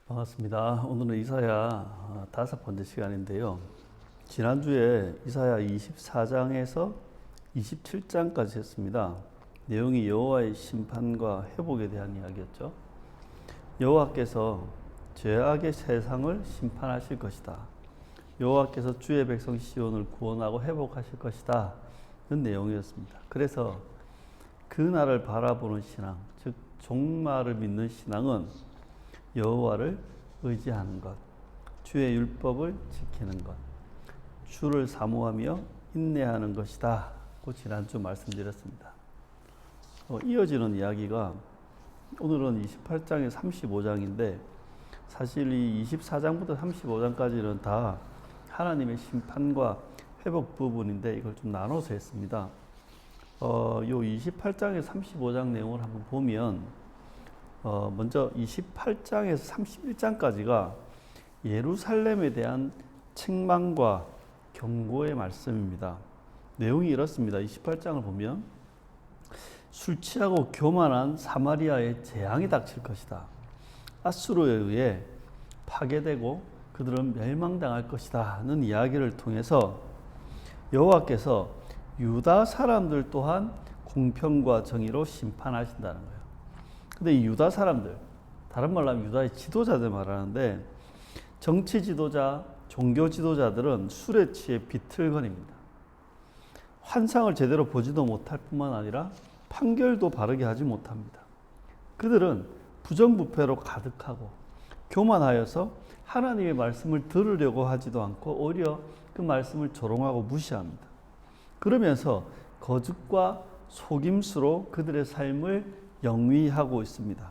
반갑습니다. 오늘은 이사야 5번째 시간인데요. 지난주에 이사야 24장에서 27장까지 했습니다. 내용이 여호와의 심판과 회복에 대한 이야기였죠. 여호와께서 죄악의 세상을 심판하실 것이다. 여호와께서 주의 백성 시온을 구원하고 회복하실 것이다. 는 내용이었습니다. 그래서 그 날을 바라보는 신앙, 즉 종말을 믿는 신앙은 여호와를 의지하는 것, 주의 율법을 지키는 것, 주를 사모하며 인내하는 것이다. 고 지난주 말씀드렸습니다. 이어지는 이야기가 오늘은 28장에 35장인데 사실 이 24장부터 35장까지는 다 하나님의 심판과 회복 부분인데 이걸 좀 나눠서 했습니다. 요 28장에 35장 내용을 한번 보면 먼저 28장에서 31장까지가 예루살렘에 대한 책망과 경고의 말씀입니다. 내용이 이렇습니다. 28장을 보면 술 취하고 교만한 사마리아에 재앙이 닥칠 것이다. 아수르에 의해 파괴되고 그들은 멸망당할 것이다는 이야기를 통해서 여호와께서 유다 사람들 또한 공평과 정의로 심판하신다는 거예요. 근데 이 유다 사람들, 다른 말로 하면 유다의 지도자들 말하는데 정치 지도자, 종교 지도자들은 술에 취해 비틀거립니다. 환상을 제대로 보지도 못할 뿐만 아니라 판결도 바르게 하지 못합니다. 그들은 부정부패로 가득하고 교만하여서 하나님의 말씀을 들으려고 하지도 않고 오히려 그 말씀을 조롱하고 무시합니다. 그러면서 거짓과 속임수로 그들의 삶을 영위하고 있습니다.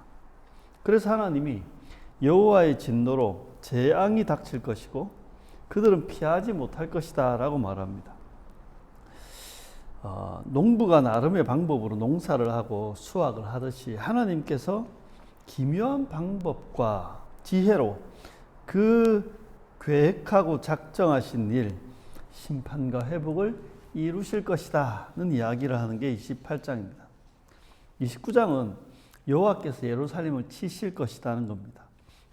그래서 하나님이 여호와의 진노로 재앙이 닥칠 것이고 그들은 피하지 못할 것이다 라고 말합니다. 농부가 나름의 방법으로 농사를 하고 수확을 하듯이 하나님께서 기묘한 방법과 지혜로 그 계획하고 작정하신 일, 심판과 회복을 이루실 것이다는 이야기를 하는 게 28장입니다. 29장은 여호와께서 예루살렘을 치실 것이라는 겁니다.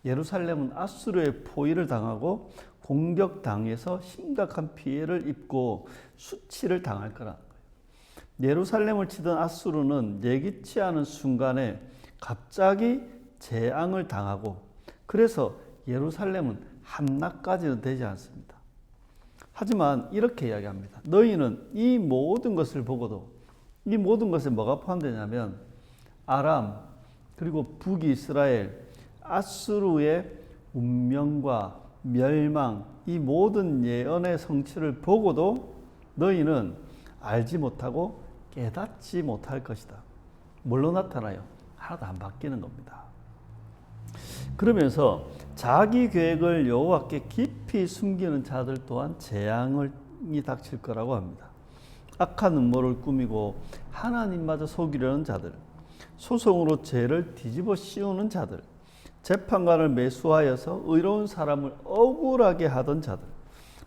예루살렘은 아수르의 포위를 당하고 공격당해서 심각한 피해를 입고 수치를 당할 거라는 거예요. 예루살렘을 치던 아수르는 예기치 않은 순간에 갑자기 재앙을 당하고 그래서 예루살렘은 함락까지는 되지 않습니다. 하지만 이렇게 이야기합니다. 너희는 이 모든 것을 보고도 이 모든 것에 뭐가 포함되냐면 아람 그리고 북이스라엘 아수르의 운명과 멸망 이 모든 예언의 성취를 보고도 너희는 알지 못하고 깨닫지 못할 것이다. 뭘로 나타나요? 하나도 안 바뀌는 겁니다. 그러면서 자기 계획을 여호와께 깊이 숨기는 자들 또한 재앙이 닥칠 거라고 합니다. 악한 음모를 꾸미고 하나님마저 속이려는 자들, 소송으로 죄를 뒤집어 씌우는 자들, 재판관을 매수하여서 의로운 사람을 억울하게 하던 자들,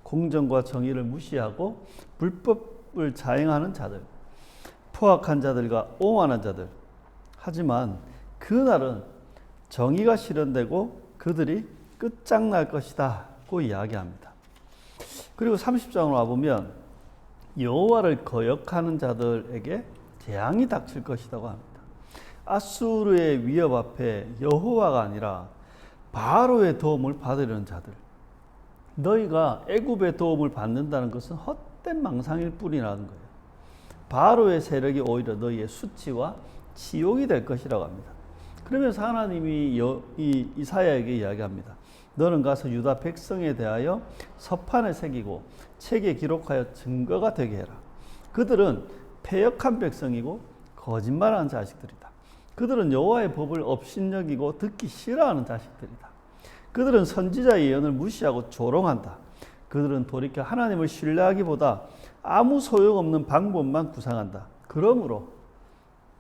공정과 정의를 무시하고 불법을 자행하는 자들, 포악한 자들과 오만한 자들. 하지만 그날은 정의가 실현되고 그들이 끝장날 것이다 고 이야기합니다. 그리고 30장으로 와보면 여호와를 거역하는 자들에게 재앙이 닥칠 것이라고 합니다. 아수르의 위협 앞에 여호와가 아니라 바로의 도움을 받으려는 자들. 너희가 애굽의 도움을 받는다는 것은 헛된 망상일 뿐이라는 거예요. 바로의 세력이 오히려 너희의 수치와 지옥이 될 것이라고 합니다. 그러면서 하나님이 이사야에게 이야기합니다. 너는 가서 유다 백성에 대하여 서판을 새기고 책에 기록하여 증거가 되게 해라. 그들은 패역한 백성이고 거짓말하는 자식들이다. 그들은 여호와의 법을 업신여기고 듣기 싫어하는 자식들이다. 그들은 선지자의 예언을 무시하고 조롱한다. 그들은 돌이켜 하나님을 신뢰하기보다 아무 소용없는 방법만 구상한다. 그러므로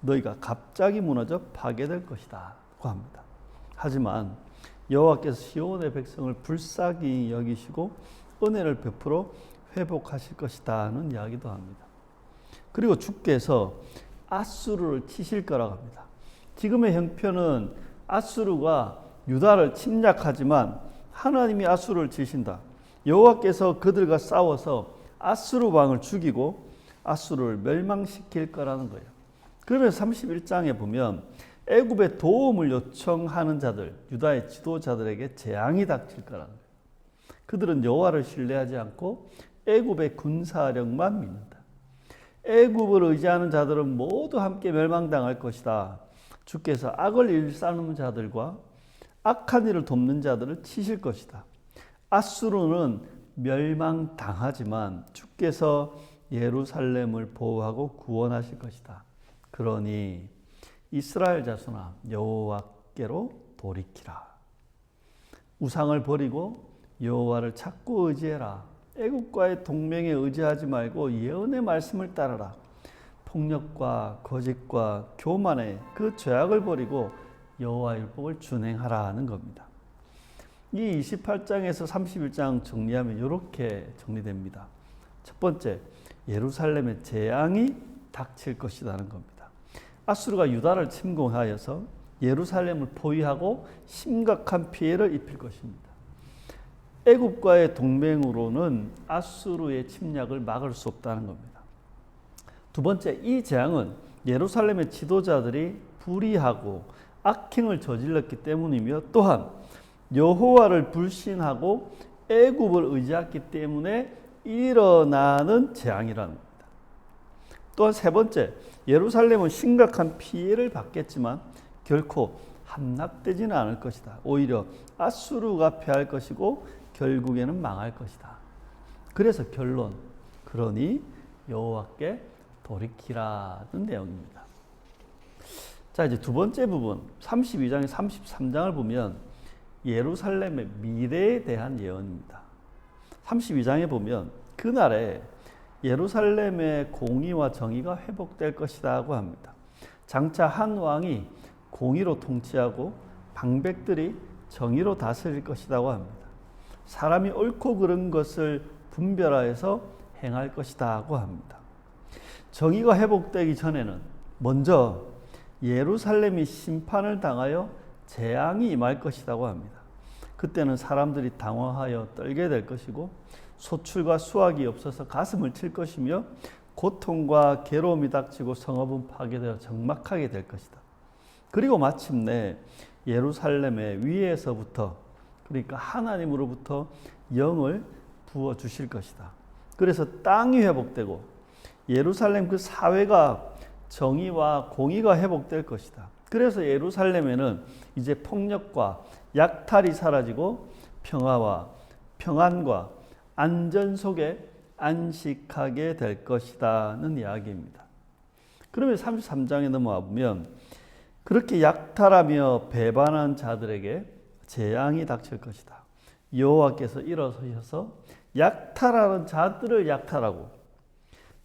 너희가 갑자기 무너져 파괴될 것이다 고 합니다. 하지만 여호와께서 시온의 백성을 불쌍히 여기시고 은혜를 베풀어 회복하실 것이다는 이야기도 합니다. 그리고 주께서 아수르를 치실 거라고 합니다. 지금의 형편은 아수르가 유다를 침략하지만 하나님이 아수르를 치신다. 여호와께서 그들과 싸워서 아수르 왕을 죽이고 아수르를 멸망시킬 거라는 거예요. 그러면서 31장에 보면 애굽의 도움을 요청하는 자들, 유다의 지도자들에게 재앙이 닥칠 거라는 거예요. 그들은 여호와를 신뢰하지 않고 애굽의 군사력만 믿는다. 애굽을 의지하는 자들은 모두 함께 멸망당할 것이다. 주께서 악을 일삼는 자들과 악한 일을 돕는 자들을 치실 것이다. 아수르는 멸망당하지만 주께서 예루살렘을 보호하고 구원하실 것이다. 그러니 이스라엘 자손아 여호와께로 돌이키라. 우상을 버리고 여호와를 찾고 의지해라. 애국과의 동맹에 의지하지 말고 예언의 말씀을 따르라. 폭력과 거짓과 교만의 그 죄악을 버리고 여호와 율법을 준행하라는 겁니다. 이 28장에서 31장 정리하면 이렇게 정리됩니다. 첫 번째, 예루살렘의 재앙이 닥칠 것이라는 겁니다. 아수르가 유다를 침공하여서 예루살렘을 포위하고 심각한 피해를 입힐 것입니다. 애굽과의 동맹으로는 아수르의 침략을 막을 수 없다는 겁니다. 두 번째, 이 재앙은 예루살렘의 지도자들이 불의하고 악행을 저질렀기 때문이며 또한 여호와를 불신하고 애굽을 의지했기 때문에 일어나는 재앙이라는 겁니다. 또한 세 번째, 예루살렘은 심각한 피해를 받겠지만 결코 함락되지는 않을 것이다. 오히려 아수르가 패할 것이고 결국에는 망할 것이다. 그래서 결론, 그러니 여호와께 돌이키라는 내용입니다. 자, 이제 두 번째 부분 32장에 33장을 보면 예루살렘의 미래에 대한 예언입니다. 32장에 보면 그날에 예루살렘의 공의와 정의가 회복될 것이라고 합니다. 장차 한 왕이 공의로 통치하고 방백들이 정의로 다스릴 것이라고 합니다. 사람이 옳고 그른 것을 분별하여서 행할 것이라고 합니다. 정의가 회복되기 전에는 먼저 예루살렘이 심판을 당하여 재앙이 임할 것이라고 합니다. 그때는 사람들이 당황하여 떨게 될 것이고 소출과 수확이 없어서 가슴을 칠 것이며 고통과 괴로움이 닥치고 성읍은 파괴되어 적막하게 될 것이다. 그리고 마침내 예루살렘의 위에서부터, 그러니까 하나님으로부터 영을 부어주실 것이다. 그래서 땅이 회복되고 예루살렘 그 사회가 정의와 공의가 회복될 것이다. 그래서 예루살렘에는 이제 폭력과 약탈이 사라지고 평화와 평안과 안전 속에 안식하게 될 것이다는 이야기입니다. 그러면 33장에 넘어와 보면 그렇게 약탈하며 배반한 자들에게 재앙이 닥칠 것이다. 여호와께서 일어서셔서 약탈하는 자들을 약탈하고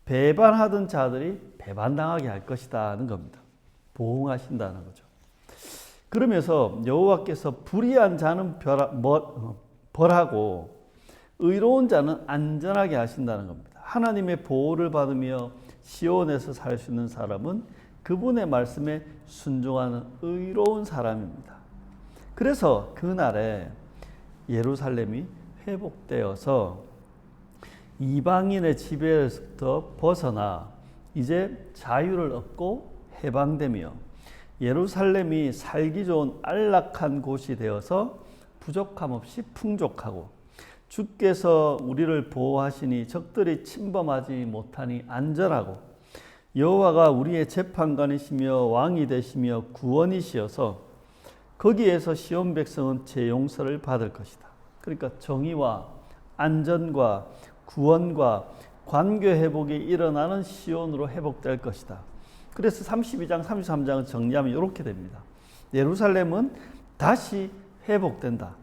배반하던 자들이 배반당하게 할 것이다는 겁니다. 보응하신다는 거죠. 그러면서 여호와께서 불의한 자는 벌하고 의로운 자는 안전하게 하신다는 겁니다. 하나님의 보호를 받으며 시온에서 살 수 있는 사람은 그분의 말씀에 순종하는 의로운 사람입니다. 그래서 그날에 예루살렘이 회복되어서 이방인의 지배로부터 벗어나 이제 자유를 얻고 해방되며 예루살렘이 살기 좋은 안락한 곳이 되어서 부족함 없이 풍족하고 주께서 우리를 보호하시니 적들이 침범하지 못하니 안전하고 여호와가 우리의 재판관이시며 왕이 되시며 구원이시어서 거기에서 시온 백성은 재용서를 받을 것이다. 그러니까 정의와 안전과 구원과 관계 회복이 일어나는 시온으로 회복될 것이다. 그래서 32장, 33장을 정리하면 이렇게 됩니다. 예루살렘은 다시 회복된다.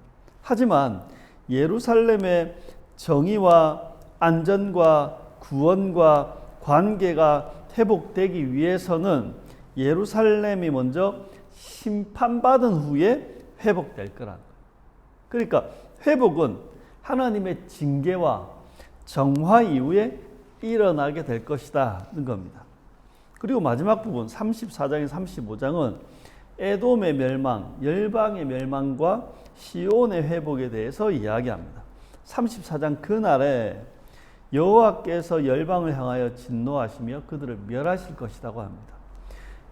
하지만 예루살렘의 정의와 안전과 구원과 관계가 회복되기 위해서는 예루살렘이 먼저 심판받은 후에 회복될 거라는 거예요. 그러니까 회복은 하나님의 징계와 정화 이후에 일어나게 될 것이다는 겁니다. 그리고 마지막 부분 34장에 35장은 에돔의 멸망, 열방의 멸망과 시온의 회복에 대해서 이야기합니다. 34장 그날에 여호와께서 열방을 향하여 진노하시며 그들을 멸하실 것이라고 합니다.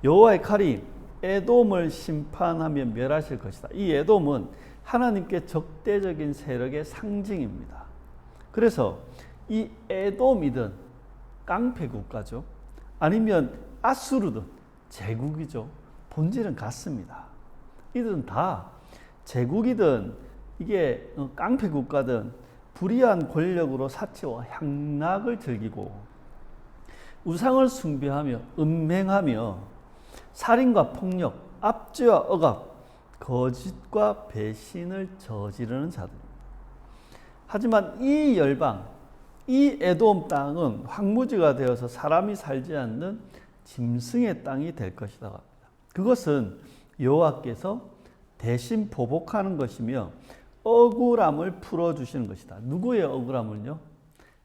여호와의 칼이 에돔을 심판하며 멸하실 것이다. 이 에돔은 하나님께 적대적인 세력의 상징입니다. 그래서 이 에돔이든 깡패 국가죠. 아니면 아수르든 제국이죠. 본질은 같습니다. 이들은 다 제국이든 이게 깡패 국가든 불의한 권력으로 사치와 향락을 즐기고 우상을 숭배하며 음행하며 살인과 폭력, 압제와 억압, 거짓과 배신을 저지르는 자들입니다. 하지만 이 열방, 이 에돔 땅은 황무지가 되어서 사람이 살지 않는 짐승의 땅이 될 것이라고 합니다. 그것은 여호와께서 대신 보복하는 것이며 억울함을 풀어주시는 것이다. 누구의 억울함을요?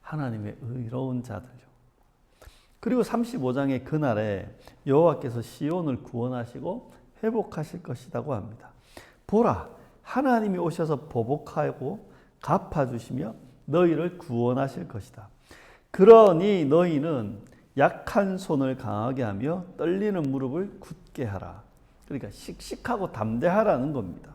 하나님의 의로운 자들요. 그리고 35장의 그날에 여호와께서 시온을 구원하시고 회복하실 것이라고 합니다. 보라, 하나님이 오셔서 보복하고 갚아주시며 너희를 구원하실 것이다. 그러니 너희는 약한 손을 강하게 하며 떨리는 무릎을 굳게 하라. 그러니까 씩씩하고 담대하라는 겁니다.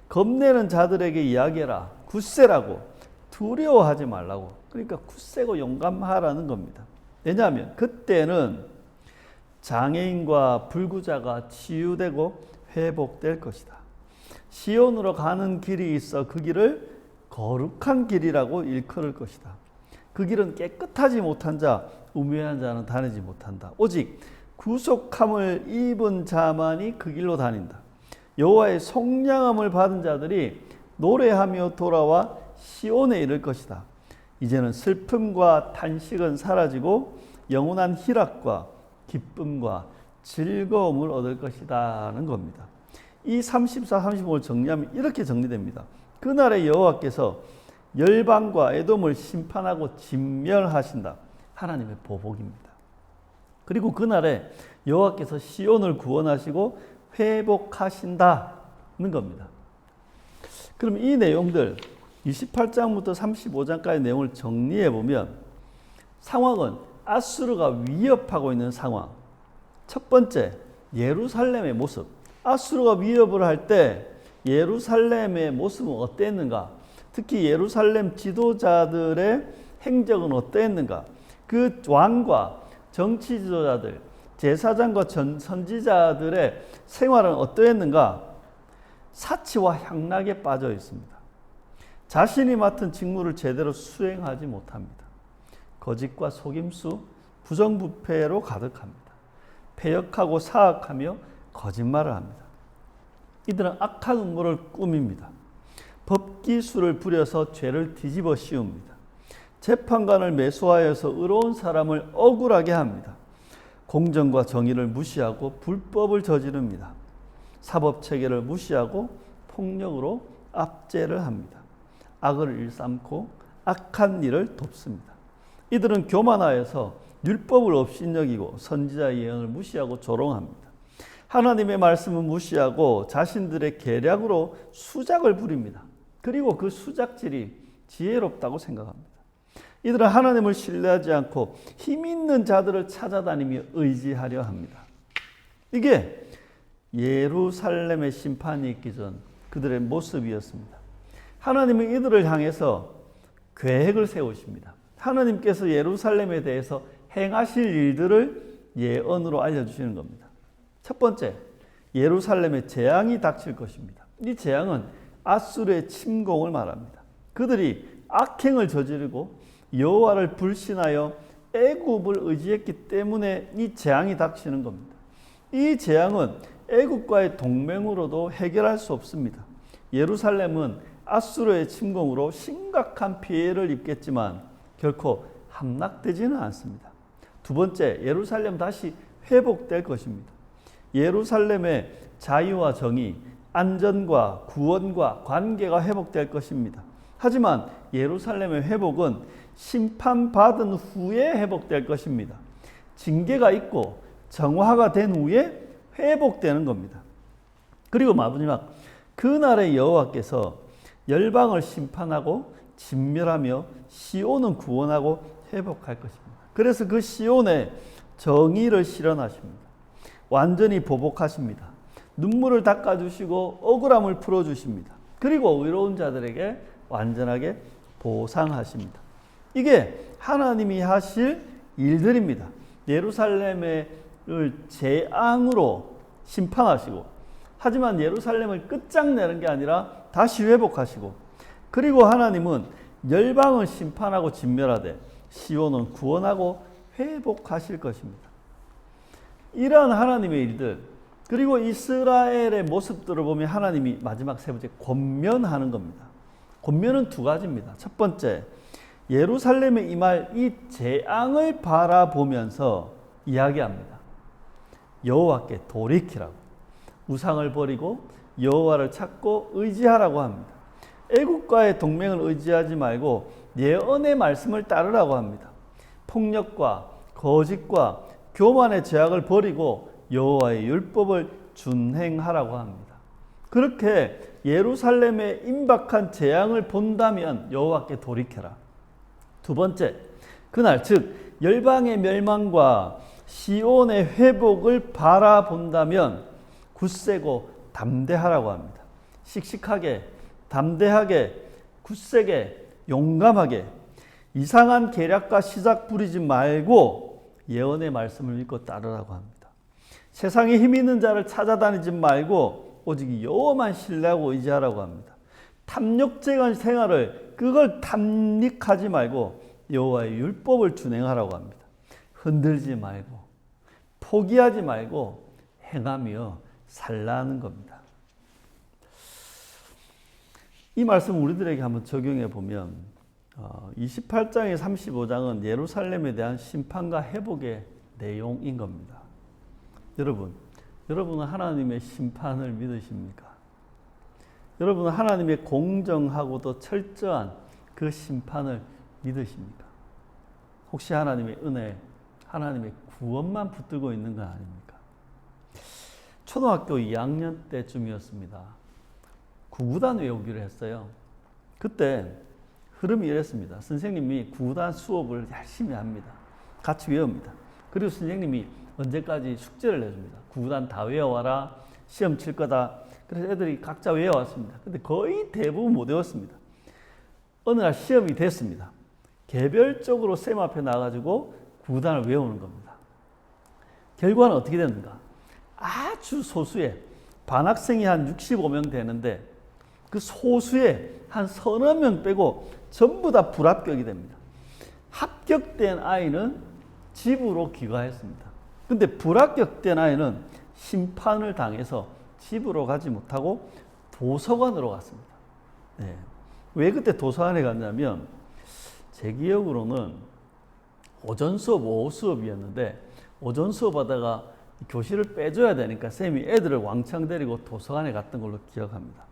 겁내는 자들에게 이야기해라. 굳세라고. 두려워하지 말라고. 그러니까 굳세고 용감하라는 겁니다. 왜냐하면 그때는 장애인과 불구자가 치유되고 회복될 것이다. 시온으로 가는 길이 있어 그 길을 거룩한 길이라고 일컬을 것이다. 그 길은 깨끗하지 못한 자, 우매한 자는 다니지 못한다. 오직 구속함을 입은 자만이 그 길로 다닌다. 여호와의 속량함을 받은 자들이 노래하며 돌아와 시온에 이를 것이다. 이제는 슬픔과 탄식은 사라지고 영원한 희락과 기쁨과 즐거움을 얻을 것이다는 겁니다. 이 34, 35를 정리하면 이렇게 정리됩니다. 그날에 여호와께서 열방과 에돔을 심판하고 진멸하신다. 하나님의 보복입니다. 그리고 그날에 여호와께서 시온을 구원하시고 회복하신다는 겁니다. 그럼 이 내용들 28장부터 35장까지 내용을 정리해 보면 상황은 아수르가 위협하고 있는 상황. 첫 번째, 예루살렘의 모습. 아수르가 위협을 할 때 예루살렘의 모습은 어땠는가? 특히 예루살렘 지도자들의 행적은 어땠는가? 그 왕과 정치 지도자들, 제사장과 선지자들의 생활은 어떠했는가? 사치와 향락에 빠져 있습니다. 자신이 맡은 직무를 제대로 수행하지 못합니다. 거짓과 속임수, 부정부패로 가득합니다. 패역하고 사악하며 거짓말을 합니다. 이들은 악한 음모를 꾸밉니다. 법기술을 부려서 죄를 뒤집어 씌웁니다. 재판관을 매수하여서 의로운 사람을 억울하게 합니다. 공정과 정의를 무시하고 불법을 저지릅니다. 사법체계를 무시하고 폭력으로 압제를 합니다. 악을 일삼고 악한 일을 돕습니다. 이들은 교만하여서 율법을 업신여기고 선지자의 예언을 무시하고 조롱합니다. 하나님의 말씀을 무시하고 자신들의 계략으로 수작을 부립니다. 그리고 그 수작질이 지혜롭다고 생각합니다. 이들은 하나님을 신뢰하지 않고 힘 있는 자들을 찾아다니며 의지하려 합니다. 이게 예루살렘의 심판이 있기 전 그들의 모습이었습니다. 하나님은 이들을 향해서 계획을 세우십니다. 하나님께서 예루살렘에 대해서 행하실 일들을 예언으로 알려주시는 겁니다. 첫 번째, 예루살렘에 재앙이 닥칠 것입니다. 이 재앙은 아수르의 침공을 말합니다. 그들이 악행을 저지르고 여호와를 불신하여 애굽을 의지했기 때문에 이 재앙이 닥치는 겁니다. 이 재앙은 애굽과의 동맹으로도 해결할 수 없습니다. 예루살렘은 아수르의 침공으로 심각한 피해를 입겠지만 결코 함락되지는 않습니다. 두 번째, 예루살렘 다시 회복될 것입니다. 예루살렘의 자유와 정의, 안전과 구원과 관계가 회복될 것입니다. 하지만 예루살렘의 회복은 심판받은 후에 회복될 것입니다. 징계가 있고 정화가 된 후에 회복되는 겁니다. 그리고 마지막 그날의 여호와께서 열방을 심판하고 진멸하며 시온은 구원하고 회복할 것입니다. 그래서 그 시온에 정의를 실현하십니다. 완전히 보복하십니다. 눈물을 닦아주시고 억울함을 풀어주십니다. 그리고 의로운 자들에게 완전하게 보상하십니다. 이게 하나님이 하실 일들입니다. 예루살렘을 재앙으로 심판하시고, 하지만 예루살렘을 끝장내는 게 아니라 다시 회복하시고, 그리고 하나님은 열방을 심판하고 진멸하되 시온은 구원하고 회복하실 것입니다. 이러한 하나님의 일들, 그리고 이스라엘의 모습들을 보면 하나님이 마지막 세 번째 권면하는 겁니다. 권면은 두 가지입니다. 첫 번째, 예루살렘에 임할 이 재앙을 바라보면서 이야기합니다. 여호와께 돌이키라고, 우상을 버리고 여호와를 찾고 의지하라고 합니다. 애국과의 동맹을 의지하지 말고 예언의 말씀을 따르라고 합니다. 폭력과 거짓과 교만의 죄악을 버리고 여호와의 율법을 준행하라고 합니다. 그렇게 예루살렘에 임박한 재앙을 본다면 여호와께 돌이켜라. 두 번째, 그날 즉 열방의 멸망과 시온의 회복을 바라본다면 굳세고 담대하라고 합니다. 씩씩하게, 담대하게, 굳세게, 용감하게 이상한 계략과 시작 부리지 말고 예언의 말씀을 믿고 따르라고 합니다. 세상에 힘 있는 자를 찾아다니지 말고 오직 여호와만 신뢰하고 의지하라고 합니다. 탐욕쟁한 생활을 그걸 탐닉하지 말고 여호와의 율법을 준행하라고 합니다. 흔들지 말고 포기하지 말고 행하며 살라는 겁니다. 이 말씀 우리들에게 한번 적용해 보면 28장에 35장은 예루살렘에 대한 심판과 회복의 내용인 겁니다. 여러분은 하나님의 심판을 믿으십니까? 여러분은 하나님의 공정하고도 철저한 그 심판을 믿으십니까? 혹시 하나님의 은혜, 하나님의 구원만 붙들고 있는 건 아닙니까? 초등학교 2학년 때쯤이었습니다. 구구단 외우기를 했어요. 그때 흐름이 이랬습니다. 선생님이 구구단 수업을 열심히 합니다. 같이 외웁니다. 그리고 선생님이 언제까지 숙제를 내줍니다. 구구단 다 외워와라. 시험 칠 거다. 그래서 애들이 각자 외워왔습니다. 근데 거의 대부분 못 외웠습니다. 어느 날 시험이 됐습니다. 개별적으로 쌤 앞에 나가지고 구구단을 외우는 겁니다. 결과는 어떻게 됐는가? 아주 소수의 반학생이 한 65명 되는데 그 소수의 한 서너 명 빼고 전부 다 불합격이 됩니다. 합격된 아이는 집으로 귀가했습니다. 근데 불합격된 아이는 심판을 당해서 집으로 가지 못하고 도서관으로 갔습니다. 네. 왜 그때 도서관에 갔냐면 제 기억으로는 오전 수업, 오후 수업이었는데 오전 수업 하다가 교실을 빼줘야 되니까 쌤이 애들을 왕창 데리고 도서관에 갔던 걸로 기억합니다.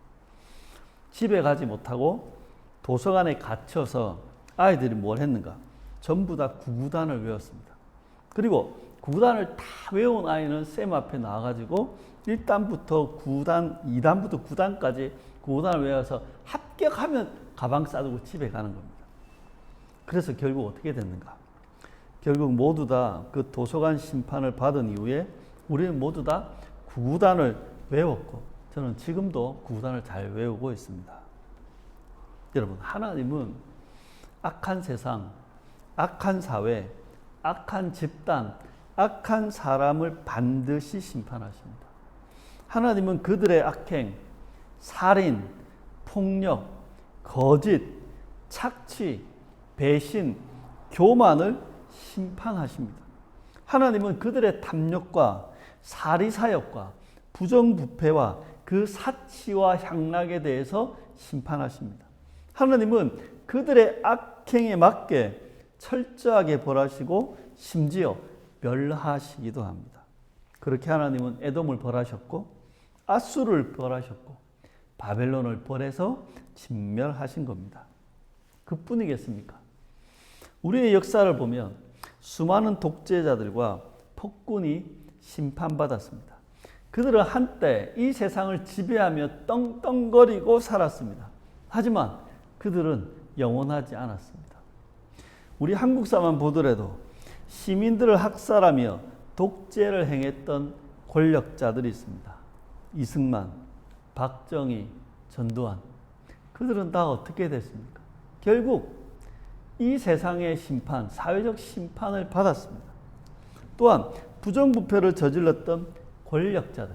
집에 가지 못하고 도서관에 갇혀서 아이들이 뭘 했는가? 전부 다 구구단을 외웠습니다. 그리고 구구단을 다 외운 아이는 쌤 앞에 나와가지고 1단부터 9단, 2단부터 9단까지 구구단을 외워서 합격하면 가방 싸두고 집에 가는 겁니다. 그래서 결국 어떻게 됐는가? 결국 모두 다 그 도서관 심판을 받은 이후에 우리는 모두 다 구구단을 외웠고 저는 지금도 구구단을 잘 외우고 있습니다. 여러분, 하나님은 악한 세상, 악한 사회, 악한 집단, 악한 사람을 반드시 심판하십니다. 하나님은 그들의 악행, 살인, 폭력, 거짓, 착취, 배신, 교만을 심판하십니다. 하나님은 그들의 탐욕과 사리사욕과 부정부패와 그 사치와 향락에 대해서 심판하십니다. 하나님은 그들의 악행에 맞게 철저하게 벌하시고 심지어 멸하시기도 합니다. 그렇게 하나님은 에돔을 벌하셨고 아수르를 벌하셨고 바벨론을 벌해서 진멸하신 겁니다. 그뿐이겠습니까? 우리의 역사를 보면 수많은 독재자들과 폭군이 심판받았습니다. 그들은 한때 이 세상을 지배하며 떵떵거리고 살았습니다. 하지만 그들은 영원하지 않았습니다. 우리 한국사만 보더라도 시민들을 학살하며 독재를 행했던 권력자들이 있습니다. 이승만, 박정희, 전두환. 그들은 다 어떻게 됐습니까? 결국 이 세상의 심판, 사회적 심판을 받았습니다. 또한 부정부패를 저질렀던 권력자들,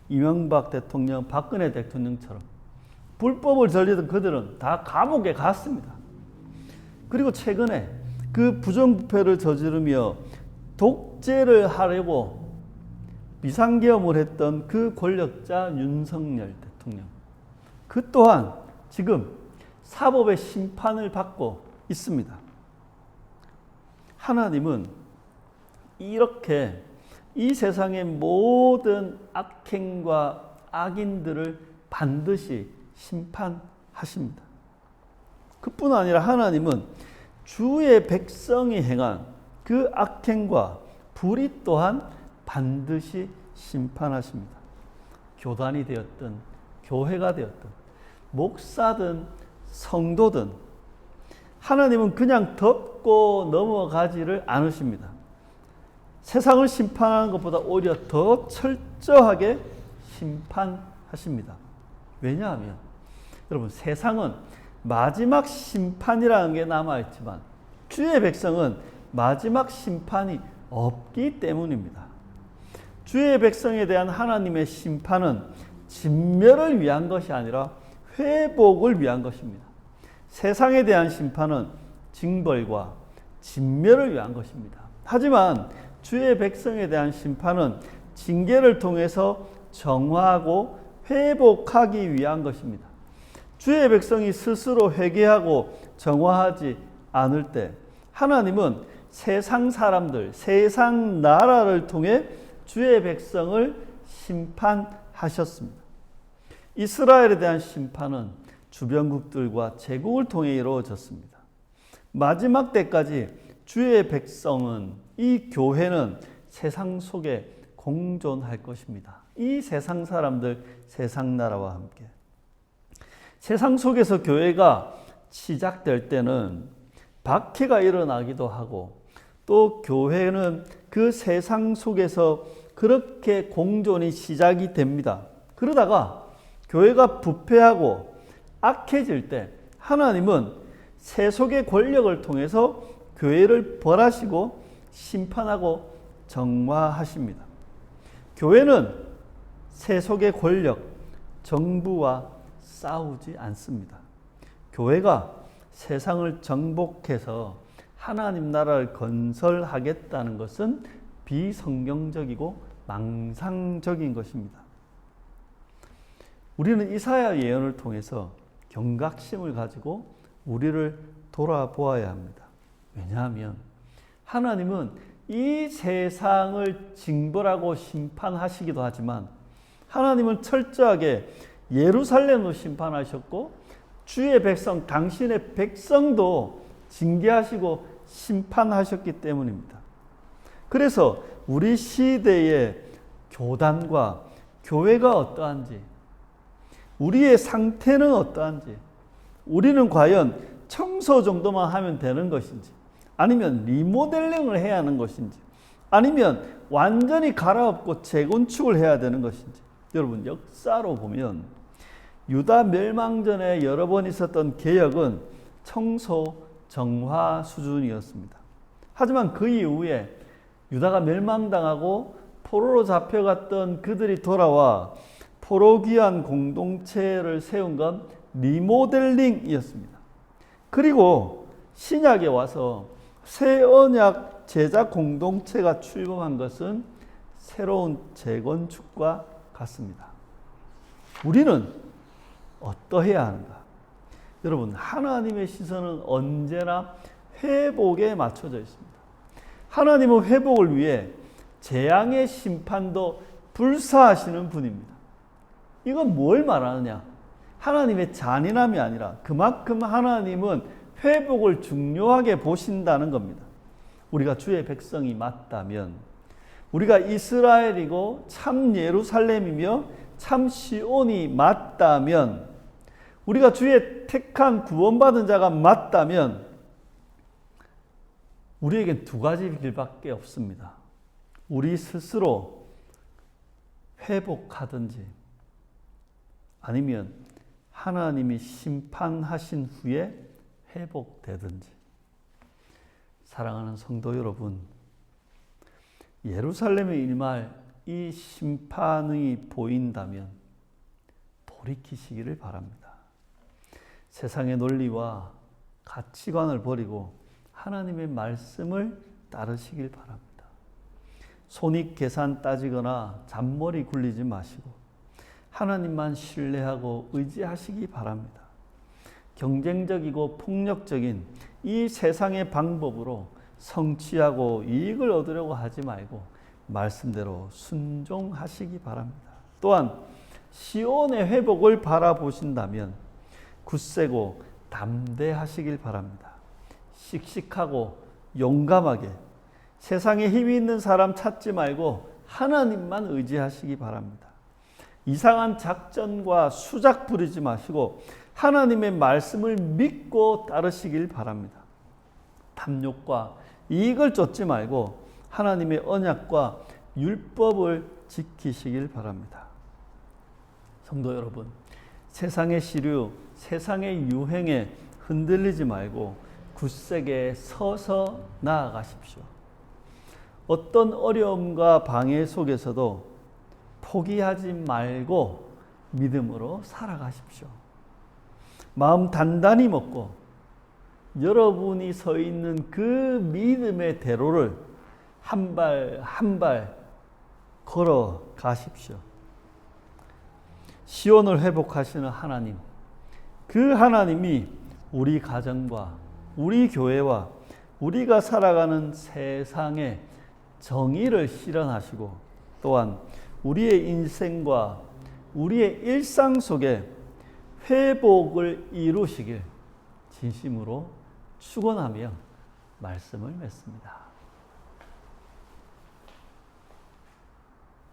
이명박 대통령, 박근혜 대통령처럼 불법을 저지르던 그들은 다 감옥에 갔습니다. 그리고 최근에 그 부정부패를 저지르며 독재를 하려고 비상계엄을 했던 그 권력자 윤석열 대통령, 그 또한 지금 사법의 심판을 받고 있습니다. 하나님은 이렇게 이 세상의 모든 악행과 악인들을 반드시 심판하십니다. 그뿐 아니라 하나님은 주의 백성이 행한 그 악행과 불의 또한 반드시 심판하십니다. 교단이 되었든 교회가 되었든 목사든 성도든 하나님은 그냥 덮고 넘어가지를 않으십니다. 세상을 심판하는 것보다 오히려 더 철저하게 심판하십니다. 왜냐하면 여러분, 세상은 마지막 심판이라는 게 남아있지만 주의 백성은 마지막 심판이 없기 때문입니다. 주의 백성에 대한 하나님의 심판은 진멸을 위한 것이 아니라 회복을 위한 것입니다. 세상에 대한 심판은 징벌과 진멸을 위한 것입니다. 하지만 주의 백성에 대한 심판은 징계를 통해서 정화하고 회복하기 위한 것입니다. 주의 백성이 스스로 회개하고 정화하지 않을 때 하나님은 세상 사람들, 세상 나라를 통해 주의 백성을 심판하셨습니다. 이스라엘에 대한 심판은 주변국들과 제국을 통해 이루어졌습니다. 마지막 때까지 주의 백성은, 이 교회는 세상 속에 공존할 것입니다. 이 세상 사람들, 세상 나라와 함께. 세상 속에서 교회가 시작될 때는 박해가 일어나기도 하고, 또 교회는 그 세상 속에서 그렇게 공존이 시작이 됩니다. 그러다가 교회가 부패하고 악해질 때 하나님은 세속의 권력을 통해서 교회를 벌하시고 심판하고 정화하십니다. 교회는 세속의 권력, 정부와 싸우지 않습니다. 교회가 세상을 정복해서 하나님 나라를 건설하겠다는 것은 비성경적이고 망상적인 것입니다. 우리는 이사야 예언을 통해서 경각심을 가지고 우리를 돌아보아야 합니다. 왜냐하면 하나님은 이 세상을 징벌하고 심판하시기도 하지만 하나님은 철저하게 예루살렘도 심판하셨고 주의 백성, 당신의 백성도 징계하시고 심판하셨기 때문입니다. 그래서 우리 시대의 교단과 교회가 어떠한지, 우리의 상태는 어떠한지, 우리는 과연 청소 정도만 하면 되는 것인지, 아니면 리모델링을 해야 하는 것인지, 아니면 완전히 갈아엎고 재건축을 해야 되는 것인지. 여러분, 역사로 보면 유다 멸망 전에 여러 번 있었던 개혁은 청소, 정화 수준이었습니다. 하지만 그 이후에 유다가 멸망당하고 포로로 잡혀갔던 그들이 돌아와 포로귀환 공동체를 세운 건 리모델링이었습니다. 그리고 신약에 와서 새 언약 제자 공동체가 출범한 것은 새로운 재건축과 같습니다. 우리는 어떠해야 하는가? 여러분, 하나님의 시선은 언제나 회복에 맞춰져 있습니다. 하나님은 회복을 위해 재앙의 심판도 불사하시는 분입니다. 이건 뭘 말하느냐? 하나님의 잔인함이 아니라 그만큼 하나님은 회복을 중요하게 보신다는 겁니다. 우리가 주의 백성이 맞다면 우리가 이스라엘이고 참 예루살렘이며 참 시온이 맞다면, 우리가 주의 택한 구원받은 자가 맞다면 우리에겐 두 가지 길밖에 없습니다. 우리 스스로 회복하든지 아니면 하나님이 심판하신 후에 회복되든지. 사랑하는 성도 여러분, 예루살렘의 일말 이 심판이 보인다면 돌이키시기를 바랍니다. 세상의 논리와 가치관을 버리고 하나님의 말씀을 따르시길 바랍니다. 손익 계산 따지거나 잔머리 굴리지 마시고 하나님만 신뢰하고 의지하시기 바랍니다. 경쟁적이고 폭력적인 이 세상의 방법으로 성취하고 이익을 얻으려고 하지 말고 말씀대로 순종하시기 바랍니다. 또한 시온의 회복을 바라보신다면 굳세고 담대하시길 바랍니다. 씩씩하고 용감하게 세상에 힘이 있는 사람 찾지 말고 하나님만 의지하시기 바랍니다. 이상한 작전과 수작 부리지 마시고 하나님의 말씀을 믿고 따르시길 바랍니다. 탐욕과 이익을 쫓지 말고 하나님의 언약과 율법을 지키시길 바랍니다. 성도 여러분, 세상의 시류, 세상의 유행에 흔들리지 말고 굳세게 서서 나아가십시오. 어떤 어려움과 방해 속에서도 포기하지 말고 믿음으로 살아가십시오. 마음 단단히 먹고 여러분이 서 있는 그 믿음의 대로를 한 발 한 발 걸어가십시오. 시온을 회복하시는 하나님, 그 하나님이 우리 가정과 우리 교회와 우리가 살아가는 세상에 정의를 실현하시고 또한 우리의 인생과 우리의 일상 속에 회복을 이루시길 진심으로 축원하며 말씀을 맺습니다.